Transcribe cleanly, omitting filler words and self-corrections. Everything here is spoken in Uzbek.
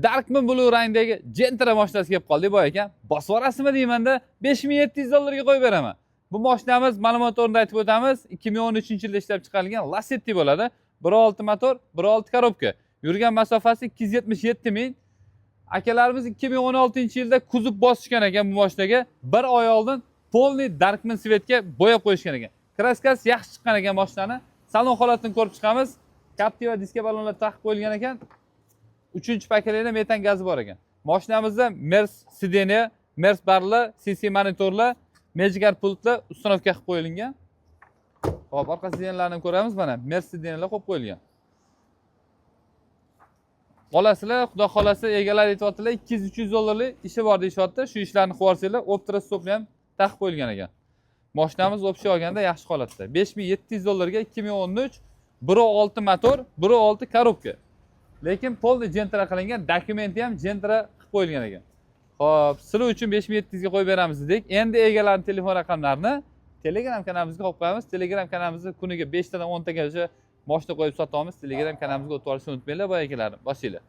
Darkman Blue rangdagi Gentra mashinasi kelib qoldi boy ekan. Bosib yuborasizmi deymanda, 5700 dollarga qo'yib beraman. Bu mashinamiz ma'lumot o'rnida aytib o'tamiz, 2013-yilda ishlab chiqarilgan Lacetti bo'ladi. 1.6 motor, 1.6 korobka. Yurgan masofasi 277 ming. Akalarimiz 2016-yilda kuzov bosishgan ekan bu mashinaga. 1 oy oldin polniy Darkman svetga bo'yab qo'yishgan ekan. Kraskasi yaxshi chiqqan ekan mashinani. Salon holatini ko'rib chiqamiz. Captiva diska balonlar taqib qo'yilgan ekan. 3-pokoleniya metan gazi bor ekan. Mashinamizda Mers sideniya, Mers barli, CC monitorlar, Magicar pultlar uстановka qilib qo'yilgan. Hop, orqa sideniyalarni ko'ramiz mana. Mers sideniyalar qo'yib qo'yilgan. Qolasizlar, xudo xolasa egalar aytyaptilar, 200-300 dollarlik ishi bor deyapti. Shu ishlarni qilib olsanglar, optra stopni ham taqib qo'yilgan ekan. Mashinamiz o'pshi olganda yaxshi holatda. 5700 dollarga 2013 1.6 motor, 1.6 korobka. Lekin polni Gentra qilingan, dokumenti ham Gentra qilib qo'yilgan ekan. Xo'p, sizlar uchun 5700 ga qo'yib beramiz dedik. Endi egalarning telefon raqamlarini Telegram kanalimizga qo'yib qo'yamiz. Telegram kanalimizda kuniga 5 tadan 10 tagacha mashina qo'yib sotamiz. Telegram kanalimizga o'tib olishni unutmanglar, boy akalarim. Boshinglar.